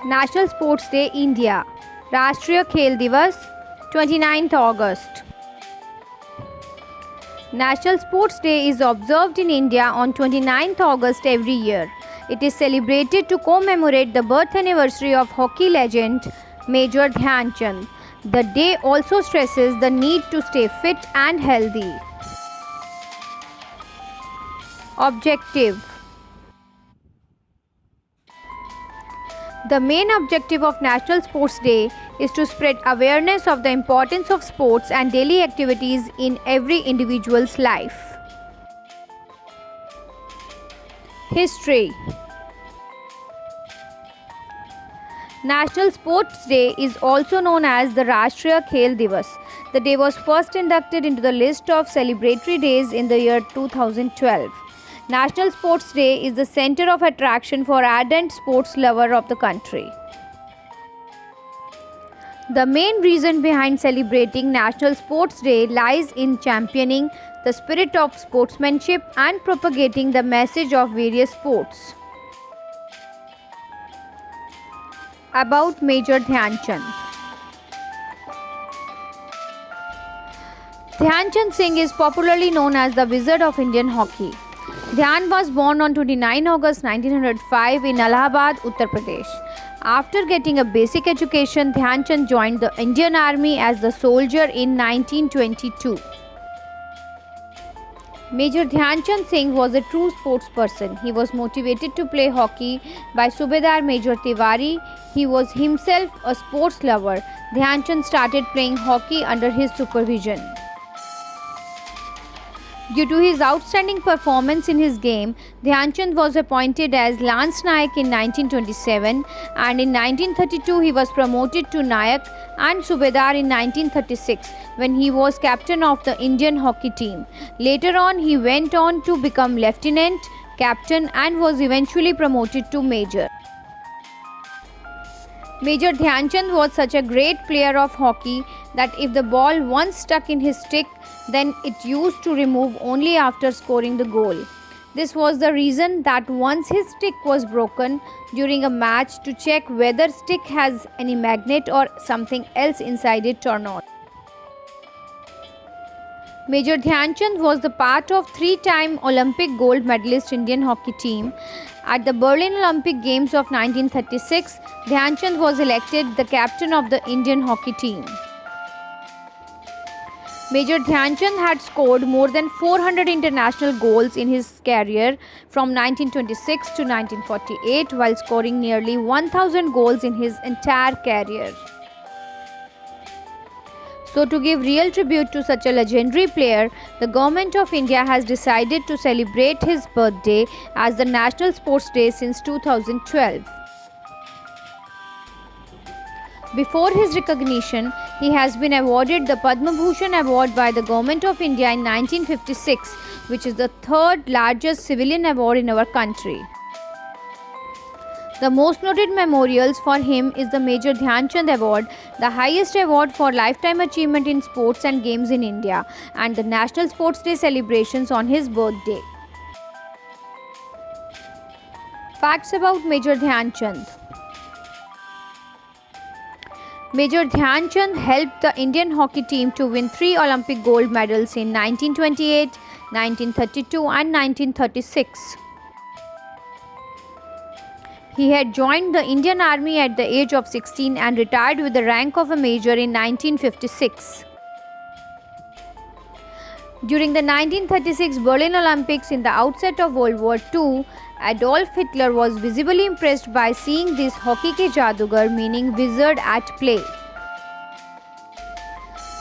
National Sports Day India. राष्ट्रीय खेल दिवस 29th August. National Sports Day is observed in India on 29th August every year. It is celebrated to commemorate the birth anniversary of hockey legend Major Dhyan Chand. The day also stresses the need to stay fit and healthy. Objective. The main objective of National Sports Day is to spread awareness of the importance of sports and daily activities in every individual's life. History. National Sports Day is also known as the Rashtriya Khel Divas. The day was first inducted into the list of celebratory days in the year 2012. National Sports Day is the center of attraction for ardent sports lovers of the country. The main reason behind celebrating National Sports Day lies in championing the spirit of sportsmanship and propagating the message of various sports. About Major Dhyan Chand. Dhyan Chand Singh is popularly known as the Wizard of Indian hockey. Dhyan was born on 29 August 1905 in Allahabad, Uttar Pradesh. After getting a basic education, Dhyan Chand joined the Indian Army as a soldier in 1922. Major Dhyan Chand Singh was a true sportsperson. He was motivated to play hockey by Subedar Major Tiwari. He was himself a sports lover. Dhyan Chand started playing hockey under his supervision. Due to his outstanding performance in his game, Dhyan Chand was appointed as Lance Nayak in 1927, and in 1932 he was promoted to Nayak and Subedar in 1936 when he was captain of the Indian hockey team. Later on he went on to become lieutenant, captain and was eventually promoted to major. Major Dhyan Chand was such a great player of hockey that if the ball once stuck in his stick, then it used to remove only after scoring the goal. This was the reason that once his stick was broken during a match to check whether stick has any magnet or something else inside it or not. Major Dhyan Chand was the part of three-time Olympic gold medalist Indian hockey team. At the Berlin Olympic Games of 1936, Dhyan Chand was elected the captain of the Indian hockey team. Major Dhyan Chand had scored more than 400 international goals in his career from 1926 to 1948, while scoring nearly 1000 goals in his entire career. So, to give real tribute to such a legendary player, the Government of India has decided to celebrate his birthday as the National Sports Day since 2012. Before his recognition, he has been awarded the Padma Bhushan Award by the Government of India in 1956, which is the third largest civilian award in our country. The most noted memorials for him is the Major Dhyan Chand Award, the highest award for lifetime achievement in sports and games in India, and the National Sports Day celebrations on his birthday. Facts about Major Dhyan Chand. Major Dhyan Chand helped the Indian hockey team to win 3 Olympic gold medals in 1928, 1932 and 1936. He had joined the Indian Army at the age of 16 and retired with the rank of a major in 1956. During the 1936 Berlin Olympics, in the outset of World War II, Adolf Hitler was visibly impressed by seeing this hockey ke jadugar, meaning wizard, at play.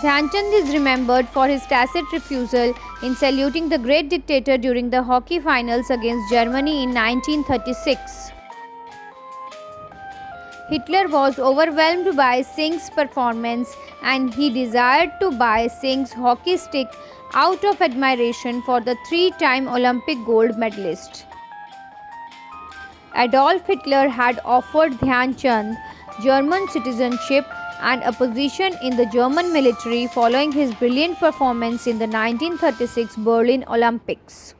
Dhyan Chand is remembered for his tacit refusal in saluting the great dictator during the hockey finals against Germany in 1936. Hitler was overwhelmed by Singh's performance and he desired to buy Singh's hockey stick out of admiration for the three-time Olympic gold medalist. Adolf Hitler had offered Dhyan Chand German citizenship and a position in the German military following his brilliant performance in the 1936 Berlin Olympics.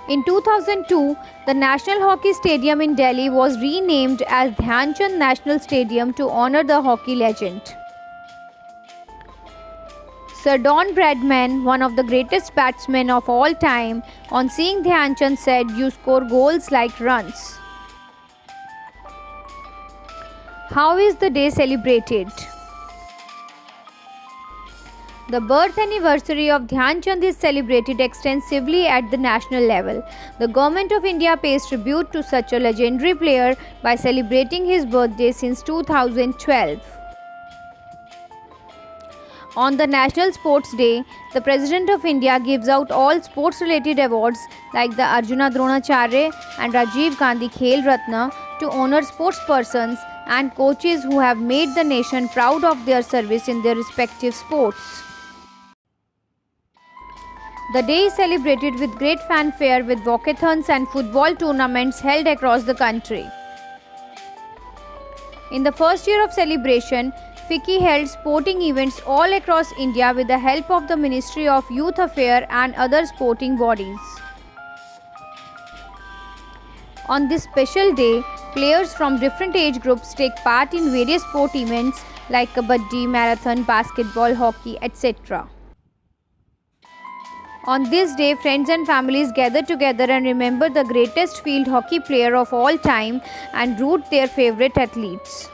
In 2002, the National Hockey Stadium in Delhi was renamed as Dhyan Chand National Stadium to honor the hockey legend. Sir Don Bradman, one of the greatest batsmen of all time, on seeing Dhyan Chand said, "You score goals like runs." How is the day celebrated? The birth anniversary of Dhyan Chand is celebrated extensively at the national level. The Government of India pays tribute to such a legendary player by celebrating his birthday since 2012. On the National Sports Day, the President of India gives out all sports-related awards like the Arjuna Dronacharya and Rajiv Gandhi Khel Ratna to honor sportspersons and coaches who have made the nation proud of their service in their respective sports. The day is celebrated with great fanfare with walkathons and football tournaments held across the country. In the first year of celebration, FICCI held sporting events all across India with the help of the Ministry of Youth Affairs and other sporting bodies. On this special day, players from different age groups take part in various sport events like kabaddi, marathon, basketball, hockey, etc. On this day, friends and families gather together and remember the greatest field hockey player of all time and root their favorite athletes.